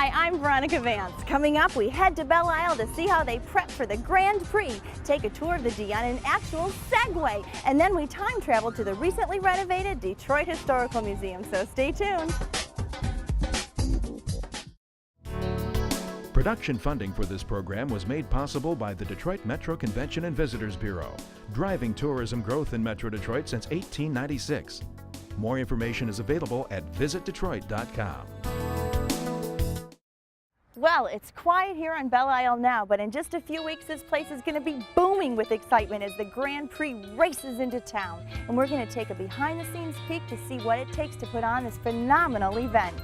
Hi, I'm Veronica Vance. Coming up, we head to Belle Isle to see how they prep for the Grand Prix, take a tour of the D on an actual Segway, and then we time travel to the recently renovated Detroit Historical Museum, so stay tuned. Production funding for this program was made possible by the Detroit Metro Convention and Visitors Bureau, driving tourism growth in Metro Detroit since 1896. More information is available at visitdetroit.com. Well, it's quiet here on Belle Isle now, but in just a few weeks, this place is going to be booming with excitement as the Grand Prix races into town. And we're going to take a behind-the-scenes peek to see what it takes to put on this phenomenal event.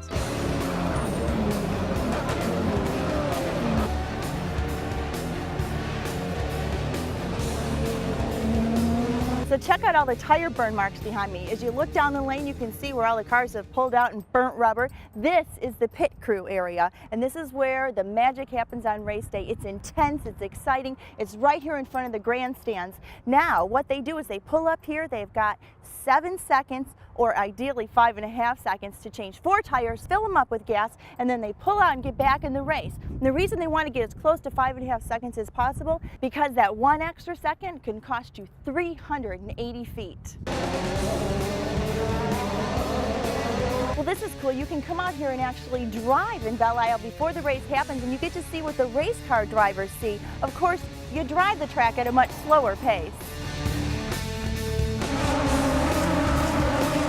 So check out all the tire burn marks behind me. As you look down the lane, you can see where all the cars have pulled out and burnt rubber. This is the pit crew area, and this is where the magic happens on race day. It's intense, it's exciting. It's right here in front of the grandstands. Now, what they do is they pull up here. They've got 7 seconds, or ideally 5.5 seconds, to change 4 tires, fill them up with gas, and then they pull out and get back in the race. And the reason they want to get as close to 5.5 seconds as possible, because that 1 extra second can cost you 380 feet. Well, this is cool. You can come out here and actually drive in Belle Isle before the race happens, and you get to see what the race car drivers see. Of course, you drive the track at a much slower pace.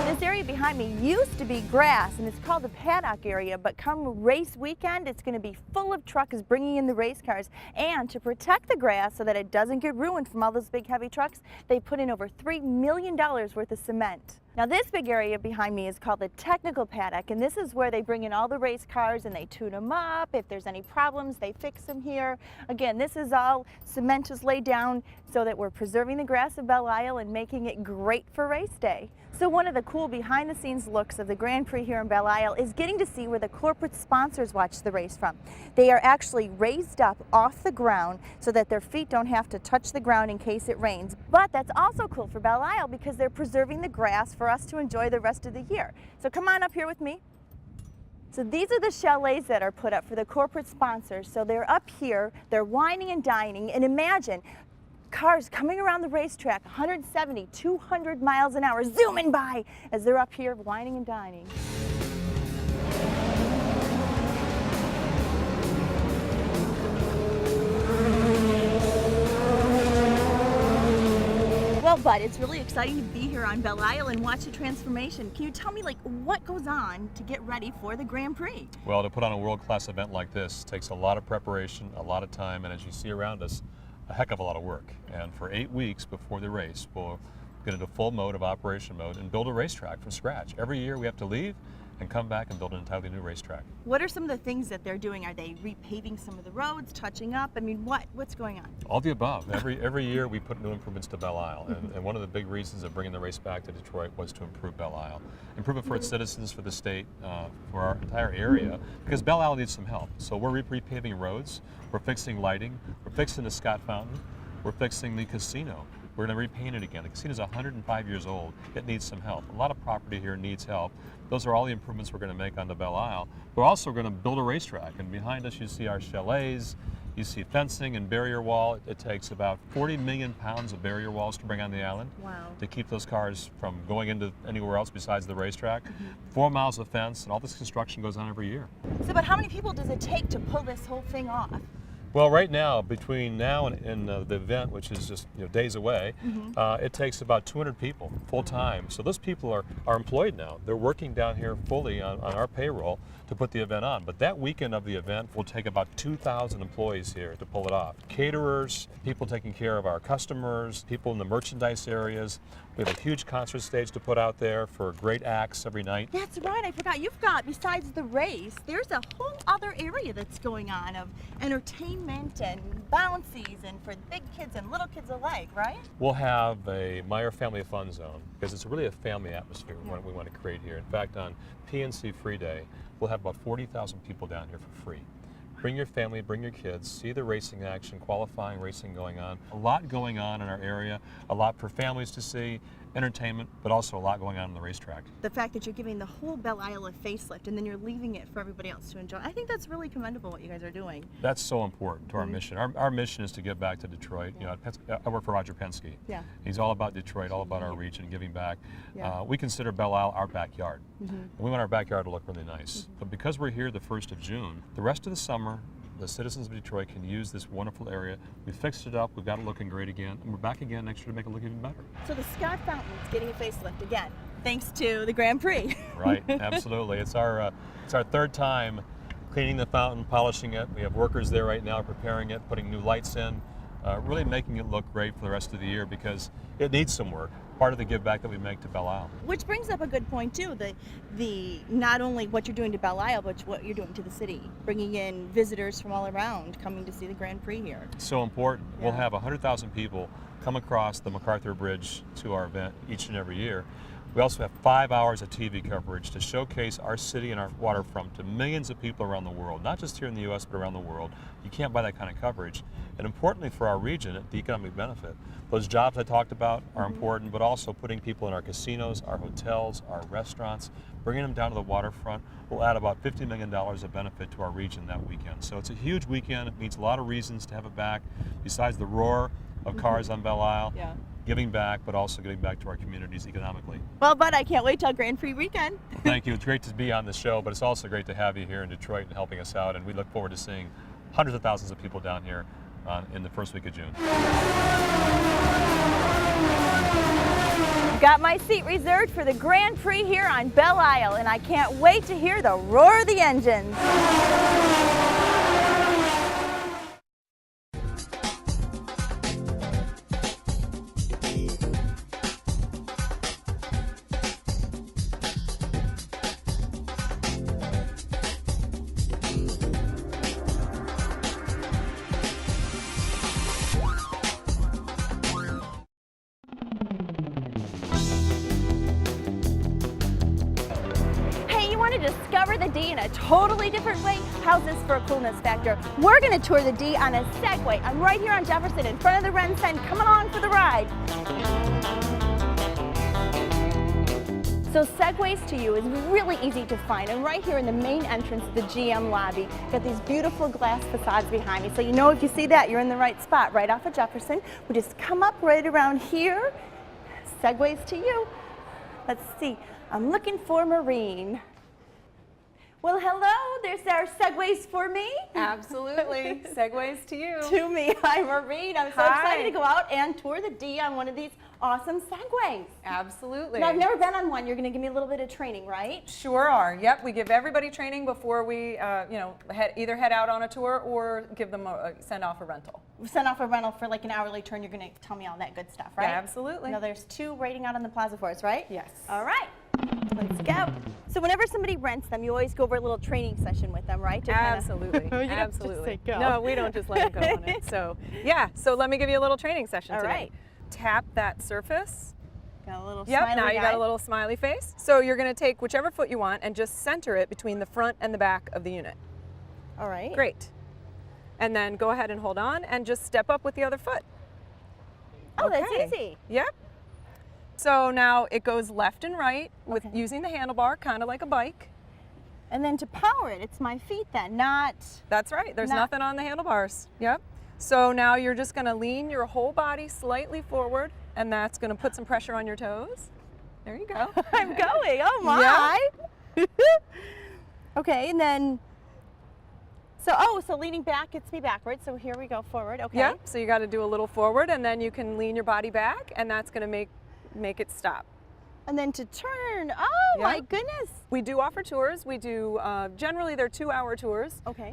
This area behind me used to be grass, and it's called the paddock area, but come race weekend, it's going to be full of trucks bringing in the race cars. And to protect the grass so that it doesn't get ruined from all those big heavy trucks, they put in over $3 million worth of cement. Now this big area behind me is called the technical paddock, and this is where they bring in all the race cars and they tune them up. If there's any problems, they fix them here. Again, this is all cement is laid down so that we're preserving the grass of Belle Isle and making it great for race day. So one of the cool behind-the-scenes looks of the Grand Prix here in Belle Isle is getting to see where the corporate sponsors watch the race from. They are actually raised up off the ground so that their feet don't have to touch the ground in case it rains. But that's also cool for Belle Isle because they're preserving the grass for us to enjoy the rest of the year. So come on up here with me. So these are the chalets that are put up for the corporate sponsors. So they're up here, they're wining and dining, and imagine cars coming around the racetrack 170, 200 miles an hour, zooming by as they're up here wining and dining. Well, Bud, it's really exciting to be here on Belle Isle and watch the transformation. Can you tell me, what goes on to get ready for the Grand Prix? Well, to put on a world-class event like this takes a lot of preparation, a lot of time, and as you see around us, a heck of a lot of work. And for 8 weeks before the race, we'll get into full mode of operation mode and build a racetrack from scratch. Every year we have to leave and come back and build an entirely new racetrack. What are some of the things that they're doing? Are they repaving some of the roads, touching up? I mean, what's going on? All the above. Every year we put new improvements to Belle Isle, and one of the big reasons of bringing the race back to Detroit was to improve Belle Isle. Improve it for its citizens, for the state, for our entire area, because Belle Isle needs some help. So we're repaving roads, we're fixing lighting, we're fixing the Scott Fountain, we're fixing the casino. We're going to repaint it again. The casino is 105 years old. It needs some help. A lot of property here needs help. Those are all the improvements we're going to make on the Belle Isle. We're also going to build a racetrack, and behind us you see our chalets, you see fencing and barrier wall. It takes about 40 million pounds of barrier walls to bring on the island. Wow. To keep those cars from going into anywhere else besides the racetrack. 4 miles of fence, and all this construction goes on every year. So, but how many people does it take to pull this whole thing off? Well, right now, between now and the event, which is just days away, it takes about 200 people full-time. So those people are employed now. They're working down here fully on our payroll to put the event on. But that weekend of the event will take about 2,000 employees here to pull it off. Caterers, people taking care of our customers, people in the merchandise areas. We have a huge concert stage to put out there for great acts every night. That's right, I forgot. You've got, besides the race, there's a whole other area that's going on of entertainment and bouncies and for big kids and little kids alike, right? We'll have a Meyer Family Fun Zone because it's really a family atmosphere we want to create here. In fact, on PNC Free Day, we'll have about 40,000 people down here for free. Bring your family, bring your kids, see the racing action, qualifying racing going on. A lot going on in our area, a lot for families to see, entertainment, but also a lot going on the racetrack. The fact that you're giving the whole Belle Isle a facelift and then you're leaving it for everybody else to enjoy. I think that's really commendable what you guys are doing. That's so important to our mission. Our mission is to give back to Detroit. You know, I work for Roger Penske. Yeah. He's all about Detroit, all about our region, giving back. Yeah. We consider Belle Isle our backyard. And we want our backyard to look really nice. But because we're here the 1st of June, the rest of the summer, the citizens of Detroit can use this wonderful area. We fixed it up, we've got it looking great again, and we're back again next year to make it look even better. So the Scott Fountain's getting a facelift again, thanks to the Grand Prix. Right, absolutely. It's our 3rd time cleaning the fountain, polishing it. We have workers there right now preparing it, putting new lights in, really making it look great for the rest of the year because it needs some work. Part of the give back that we make to Belle Isle. Which brings up a good point too, the not only what you're doing to Belle Isle, but what you're doing to the city, bringing in visitors from all around coming to see the Grand Prix here. So important. Yeah. We'll have 100,000 people come across the MacArthur Bridge to our event each and every year. We also have 5 hours of TV coverage to showcase our city and our waterfront to millions of people around the world, not just here in the U.S., but around the world. You can't buy that kind of coverage. And importantly for our region, the economic benefit. Those jobs I talked about are important, but also putting people in our casinos, our hotels, our restaurants, bringing them down to the waterfront will add about $50 million of benefit to our region that weekend. So it's a huge weekend. It means a lot of reasons to have it back, besides the roar of cars on Belle Isle. Yeah. Giving back, but also giving back to our communities economically. Well, Bud, I can't wait till Grand Prix weekend. Thank you. It's great to be on the show, but it's also great to have you here in Detroit and helping us out. And we look forward to seeing hundreds of thousands of people down here in the first week of June. Got my seat reserved for the Grand Prix here on Belle Isle, and I can't wait to hear the roar of the engines. Want to discover the D in a totally different way? How's this for a coolness factor? We're going to tour the D on a Segway. I'm right here on Jefferson in front of the Ren Cent. Come along for the ride. So Segways to You is really easy to find. I'm right here in the main entrance of the GM lobby. Got these beautiful glass facades behind me. So you know if you see that, you're in the right spot, right off of Jefferson. We just come up right around here. Segways to You. Let's see. I'm looking for Maureen. Well, hello, there's our Segways for me. Absolutely. Segways to you. To me. Hi, Maureen. I'm so Hi. excited to go out and tour the D on one of these awesome Segways. Absolutely. Now, I've never been on one. You're going to give me a little bit of training, right? Sure are. Yep, we give everybody training before we, either head out on a tour or give them send off a rental. Send off a rental for like an hourly turn. You're going to tell me all that good stuff, right? Yeah, absolutely. Now, there's 2 waiting out on the plaza for us, right? Yes. All right. Let's go. So whenever somebody rents them, you always go over a little training session with them, right? To Absolutely. You don't just Absolutely. say go. No, we don't just let them go on it. So, yeah. So let me give you a little training session All today. right. Tap that surface. Got a little Yep, smiley now you guy. got a little smiley face. So you're going to take whichever foot you want and just center it between the front and the back of the unit. All right. Great. And then go ahead and hold on and just step up with the other foot. Oh, Okay. that's easy. Yep. So now it goes left and right with Okay. using the handlebar, kind of like a bike. And then to power it, it's my feet then, not... That's right. There's Not- nothing on the handlebars. Yep. So now you're just going to lean your whole body slightly forward, and that's going to put some pressure on your toes. There you go. I'm going. Oh my. Okay, and then so leaning back gets me backwards. So here we go, forward. Okay. Yep. So you got to do a little forward, and then you can lean your body back, and that's going to make it stop. And then to turn. Oh my Yep. goodness. We do offer tours. We do, generally they're 2-hour tours. Okay.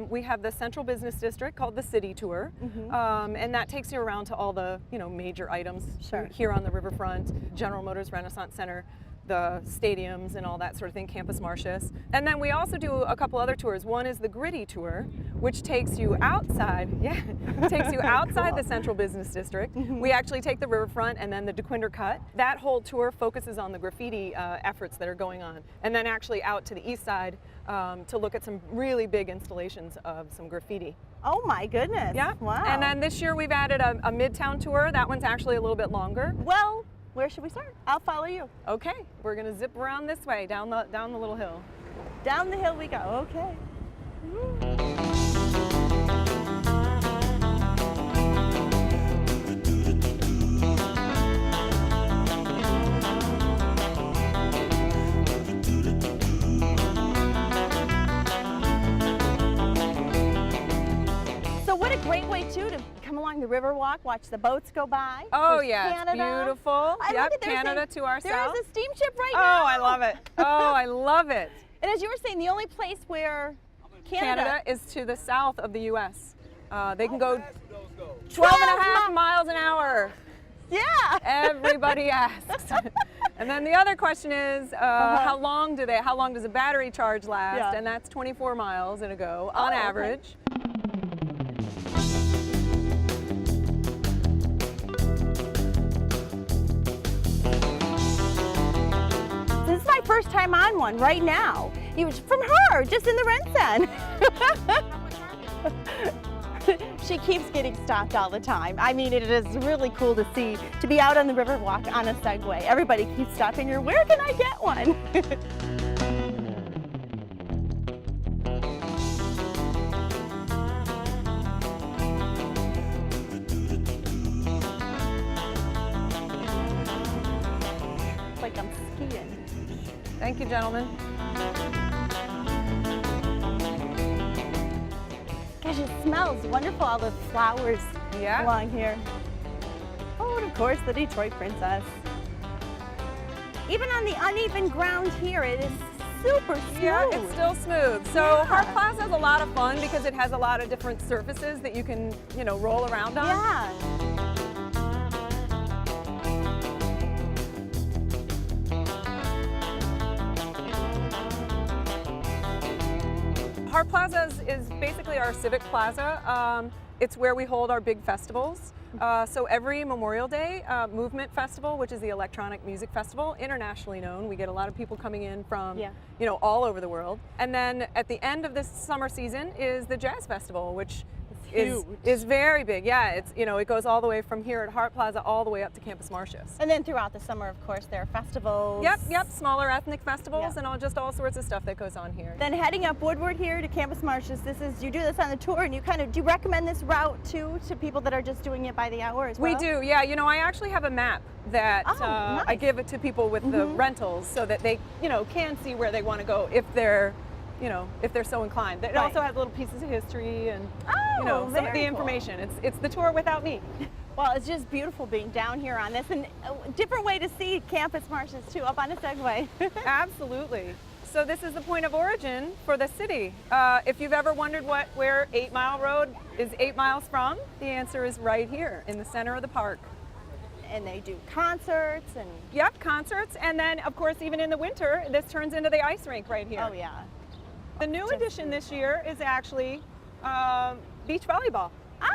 We have the Central Business District called the City Tour. And that takes you around to all the, major items Sure. here on the riverfront, General Motors Renaissance Center, the stadiums and all that sort of thing, Campus Martius. And then we also do a couple other tours. One is the Gritty Tour, which takes you outside, takes you outside the Central Business District. We actually take the riverfront and then the DeQuinder Cut. That whole tour focuses on the graffiti efforts that are going on. And then actually out to the east side to look at some really big installations of some graffiti. Oh my goodness. Yeah. Wow. And then this year we've added a Midtown tour. That one's actually a little bit longer. Well, Where should we start? I'll follow you. Okay, we're gonna zip around this way, down the little hill. Down the hill we go, okay. So what a great way too to come along the river walk, watch the boats go by. Oh There's yeah, Canada. it's beautiful. I Yep, love it. There's Canada to our south. There is a steamship right Oh, now. I love it. Oh, I love it. And as you were saying, the only place where Canada is to the south of the U.S. They can go 12 and a half miles an hour. Yeah. Everybody asks. And then the other question is, how long does a battery charge last? Yeah. And that's 24 miles in a go on okay. average. This is my first time on one right now. It was from her, just in the Rensen. She keeps getting stopped all the time. I mean, it is really cool to see, to be out on the river walk on a Segway. Everybody keeps stopping her, where can I get one? It's like I'm skiing. Thank you, gentlemen. Gosh, it smells wonderful, all the flowers Yeah. along here. Oh, and of course, the Detroit Princess. Even on the uneven ground here, it is super smooth. Yeah, it's still smooth. So Yeah. Hart Plaza is a lot of fun because it has a lot of different surfaces that you can, roll around on. Yeah. Hart Plaza is basically our civic plaza. It's where we hold our big festivals. So every Memorial Day Movement Festival, which is the electronic music festival, internationally known. We get a lot of people coming in from, all over the world. And then at the end of this summer season is the Jazz Festival, which is very big. Yeah, it's it goes all the way from here at Hart Plaza all the way up to Campus Martius. And then throughout the summer, of course, there are festivals. Yep, smaller ethnic festivals Yeah. and all sorts of stuff that goes on here. Then heading up Woodward here to Campus Martius, you do this on the tour, and do you recommend this route too to people that are just doing it by the hour as well? We do, yeah. I actually have a map that I nice. give it to people with the rentals so that they, can see where they want to go if they're so inclined. It also has little pieces of history and, some of the very information. It's the tour without me. Well, it's just beautiful being down here on this, and a different way to see Campus Martius too, up on a Segway. Absolutely. So this is the point of origin for the city. If you've ever wondered where 8 Mile Road is 8 miles from, the answer is right here in the center of the park. And they do concerts and... Yep, concerts. And then, of course, even in the winter, this turns into the ice rink right here. Oh, yeah. The new addition this year is actually beach volleyball. Oh,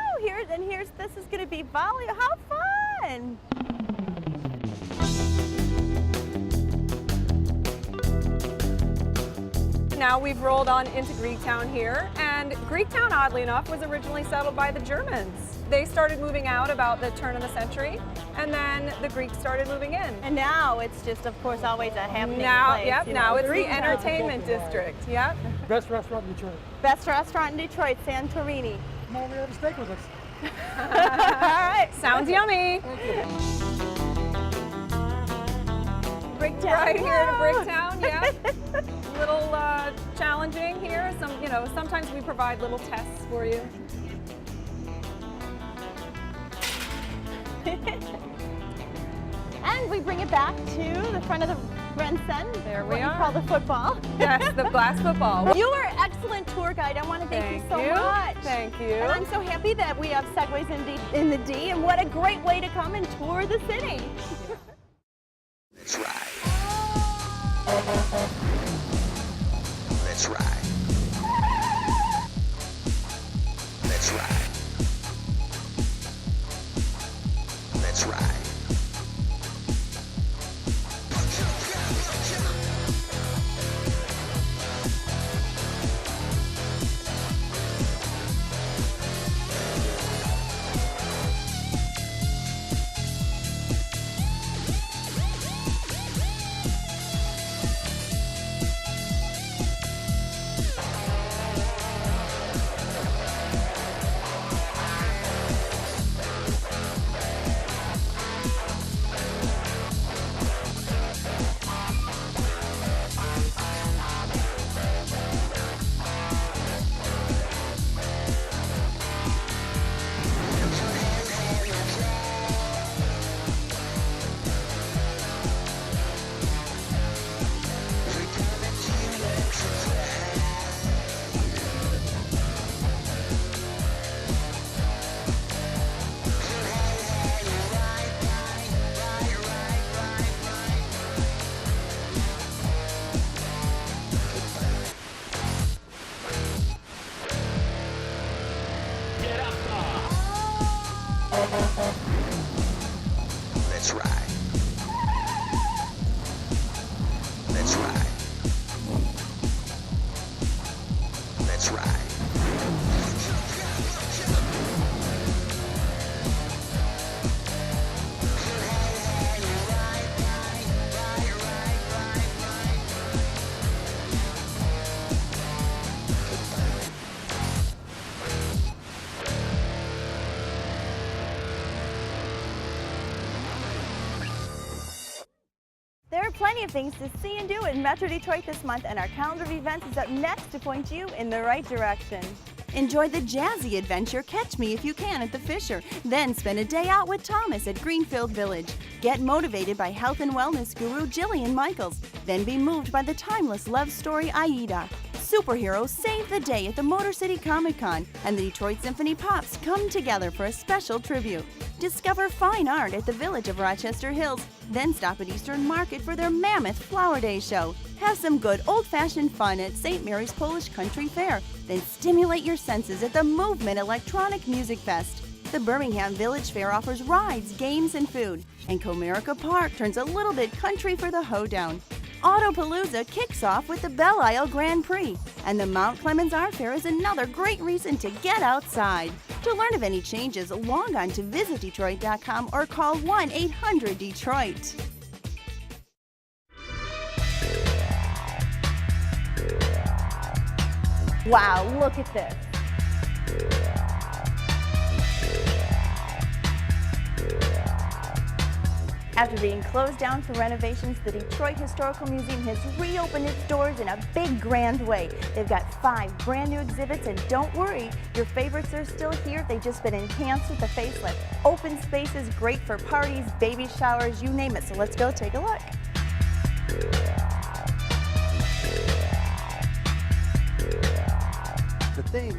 this is going to be volley. How fun! Now we've rolled on into Greektown here, and Greektown, oddly enough, was originally settled by the Germans. They started moving out about the turn of the century, and then the Greeks started moving in. And now it's just, of course, always a happening place. Yep, now it's the Greektown. entertainment district. Yep. Best restaurant in Detroit. Best restaurant in Detroit, Santorini. Come over here and have a steak with us. All right. Sounds yummy. Bricktown. Right here in Bricktown, yeah. Little challenging here. Sometimes we provide little tests for you. And we bring it back to the front of the Rensen. There we what you are. call the football. Yes, the glass football. You are an excellent tour guide. I want to thank you so much. Thank you. And I'm so happy that we have Segways in the D, and what a great way to come and tour the city. Let's ride. Let's ride. Let's ride. Let's ride. plenty of things to see and do in Metro Detroit this month, and our calendar of events is up next to point you in the right direction. Enjoy the jazzy adventure Catch Me If You Can at the Fisher. Then spend a day out with Thomas at Greenfield Village. Get motivated by health and wellness guru Jillian Michaels. Then be moved by the timeless love story Aida. Superheroes save the day at the Motor City Comic Con, and the Detroit Symphony Pops come together for a special tribute. Discover fine art at the Village of Rochester Hills. Then stop at Eastern Market for their mammoth Flower Day show. Have some good old-fashioned fun at St. Mary's Polish Country Fair. Then stimulate your senses at the Movement Electronic Music Fest. The Birmingham Village Fair offers rides, games, and food. And Comerica Park turns a little bit country for the hoedown. Autopalooza kicks off with the Belle Grand Prix. And the Mount Clemens Art Fair is another great reason to get outside. To learn of any changes, log on to visitdetroit.com or call 1-800-DETROIT. Wow, look at this. After being closed down for renovations, the Detroit Historical Museum has reopened its doors in a big, grand way. They've got 5 brand new exhibits, and don't worry, your favorites are still here. They've just been enhanced with a facelift. Open spaces, great for parties, baby showers, you name it. So let's go take a look. The thing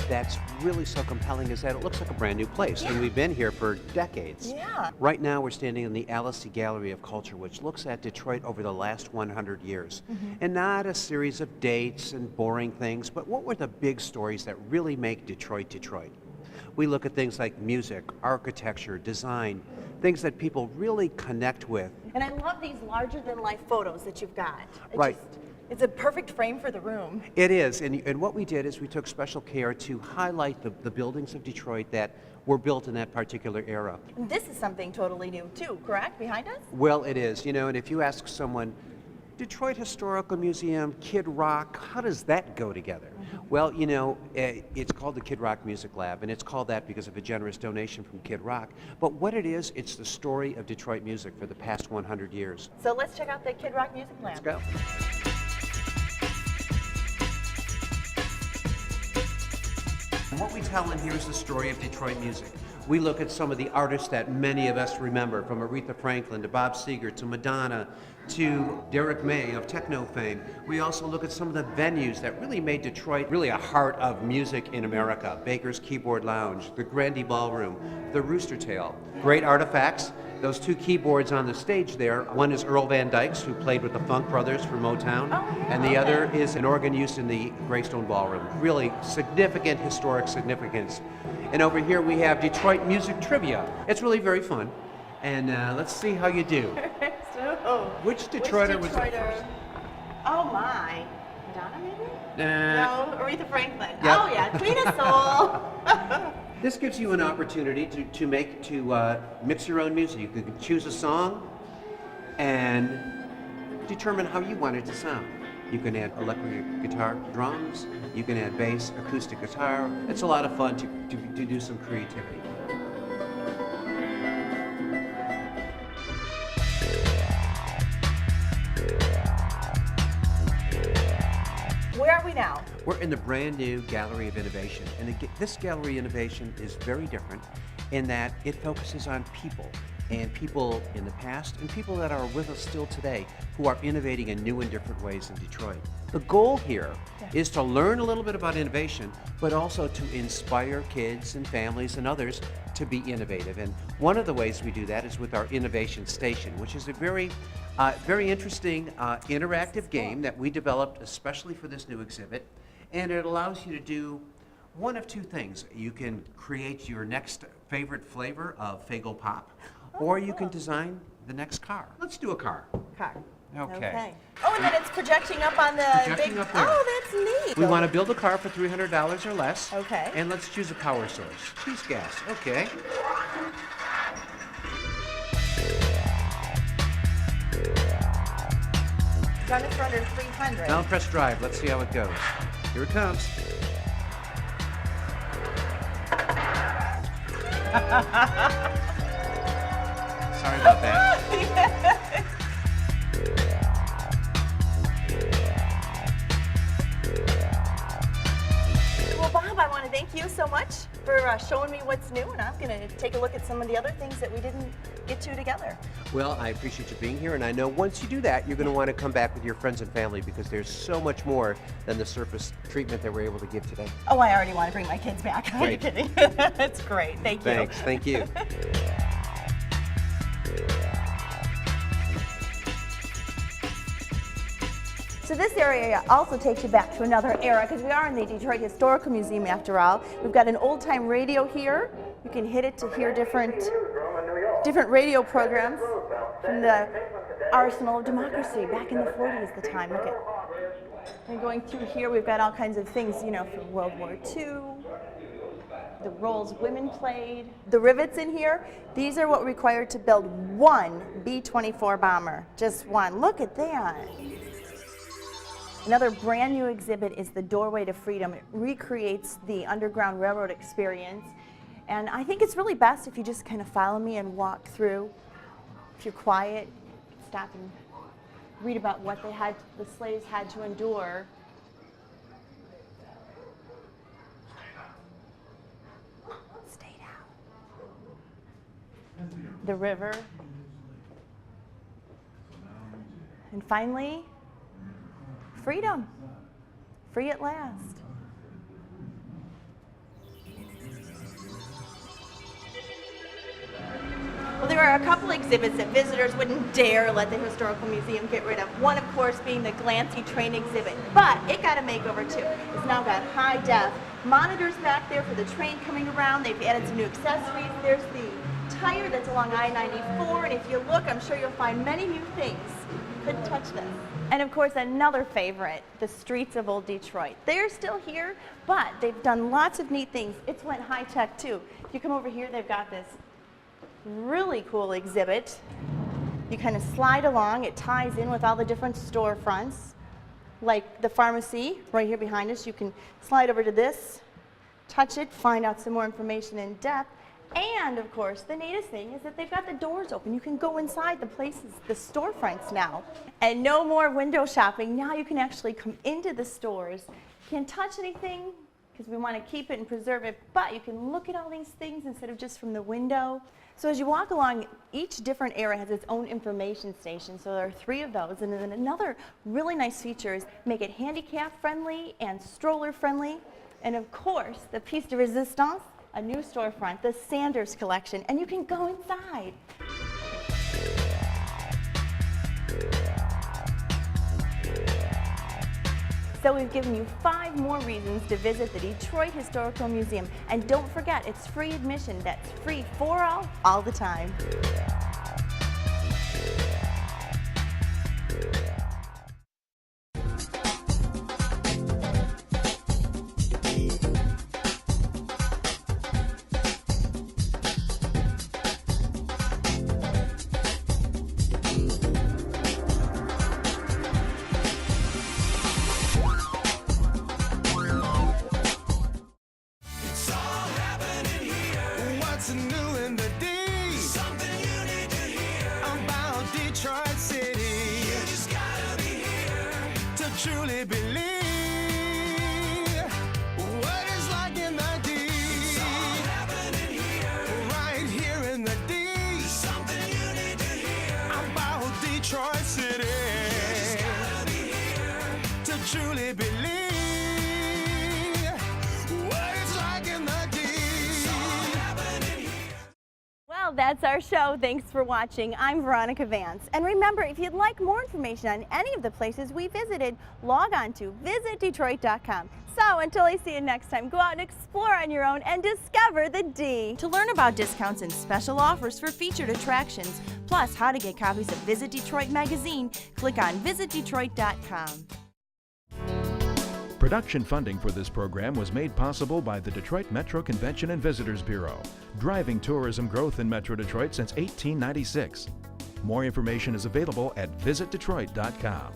that's really so compelling is that it looks like a brand new place, and we've been here for decades. Yeah. Right now we're standing in the Alice Gallery of Culture, which looks at Detroit over the last 100 years. And not a series of dates and boring things, but what were the big stories that really make Detroit, Detroit? We look at things like music, architecture, design, things that people really connect with. And I love these larger-than-life photos that you've got. Right. It's a perfect frame for the room. It is, and what we did is we took special care to highlight the buildings of Detroit that were built in that particular era. And this is something totally new too, correct? Behind us? Well, it is, and if you ask someone, Detroit Historical Museum, Kid Rock, how does that go together? Well, it's called the Kid Rock Music Lab, and it's called that because of a generous donation from Kid Rock. But what it is, it's the story of Detroit music for the past 100 years. So let's check out the Kid Rock Music Lab. Let's go. And what we tell in here is the story of Detroit music. We look at some of the artists that many of us remember, from Aretha Franklin to Bob Seger to Madonna to Derek May of techno fame. We also look at some of the venues that really made Detroit really a heart of music in America. Baker's Keyboard Lounge, the Grandy Ballroom, the Rooster Tail. Great artifacts. Those 2 keyboards on the stage there, one is Earl Van Dyke's, who played with the Funk Brothers for Motown, and the other is an organ used in the Greystone Ballroom. Really significant historic significance. And over here we have Detroit Music Trivia. It's really very fun. And let's see how you do. Which Detroiter was the first? Oh my. Madonna maybe? No, Aretha Franklin. Yep. Oh yeah, Queen of Soul. This gives you an opportunity to mix your own music. You can choose a song and determine how you want it to sound. You can add electric guitar, drums, you can add bass, acoustic guitar. It's a lot of fun to do some creativity. Where are we now? We're in the brand new Gallery of Innovation, and this Gallery of Innovation is very different in that it focuses on people, and people in the past and people that are with us still today who are innovating in new and different ways in Detroit. The goal here is to learn a little bit about innovation, but also to inspire kids and families and others to be innovative. And one of the ways we do that is with our Innovation Station, which is a very interesting interactive game that we developed especially for this new exhibit. And it allows you to do one of 2 things. You can create your next favorite flavor of Fagel Pop, or you can design the next car. Let's do a car. Car. Okay. Oh, and then it's projecting up on the Projecting big. up there. Oh, that's neat. We want to build a car for $300 or less. Okay. And let's choose a power source. Choose gas. Okay. Done it for under 300. Now press drive. Let's see how it goes. Here it comes. Sorry about that. so much for showing me what's new, and I'm going to take a look at some of the other things that we didn't get to together. Well, I appreciate you being here, and I know once you do that, you're going to want to come back with your friends and family because there's so much more than the surface treatment that we're able to give today. Oh, I already want to bring my kids back. Are you kidding? That's great. Thank you. Thanks. Thank you. So this area also takes you back to another era because we are in the Detroit Historical Museum after all. We've got an old-time radio here. You can hit it to hear different radio programs from the arsenal of democracy back in the 40s, the time. Look at. And going through here, we've got all kinds of things, you know, from World War II, the roles women played. The rivets in here, these are what were required to build one B-24 bomber. Just one. Look at that. Another brand new exhibit is the Doorway to Freedom. It recreates the Underground Railroad experience. And I think it's really best if you just kind of follow me and walk through. If you're quiet, stop and read about what the slaves had to endure. Stay down. The river. And finally, freedom. Free at last. Well, there are a couple exhibits that visitors wouldn't dare let the Historical Museum get rid of. One, of course, being the Glancy train exhibit. But it got a makeover, too. It's now got high-def monitors back there for the train coming around. They've added some new accessories. There's the tire that's along I-94. And if you look, I'm sure you'll find many new things. Couldn't touch this. And of course, another favorite, the streets of Old Detroit. They're still here, but they've done lots of neat things. It's went high-tech, too. If you come over here, they've got this really cool exhibit. You kind of slide along. It ties in with all the different storefronts, like the pharmacy right here behind us. You can slide over to this, touch it, find out some more information in depth. And of course, the neatest thing is that they've got the doors open. You can go inside the places, the storefronts now. And no more window shopping. Now you can actually come into the stores. Can't touch anything because we want to keep it and preserve it, but you can look at all these things instead of just from the window. So as you walk along, each different area has its own information station. So there are 3 of those. And then another really nice feature is make it handicap friendly and stroller friendly. And of course, the piece de resistance, a new storefront, the Sanders collection, and you can go inside. So we've given you 5 more reasons to visit the Detroit Historical Museum. And don't forget, it's free admission. That's free for all the time. Truly believe what it's like in the deep. It's all happening here, right here in the deep. There's something you need to hear about Detroit City. You just gotta be here to truly believe what it's like in the deep. It's all happening here. Well, that's our show. Thanks for watching. I'm Veronica Vance. And remember, if you'd like more information on any of the places we visited, log on to visitdetroit.com. So until I see you next time, go out and explore on your own and discover the D. To learn about discounts and special offers for featured attractions, plus how to get copies of Visit Detroit magazine, click on visitdetroit.com. Production funding for this program was made possible by the Detroit Metro Convention and Visitors Bureau, driving tourism growth in Metro Detroit since 1896. More information is available at visitdetroit.com.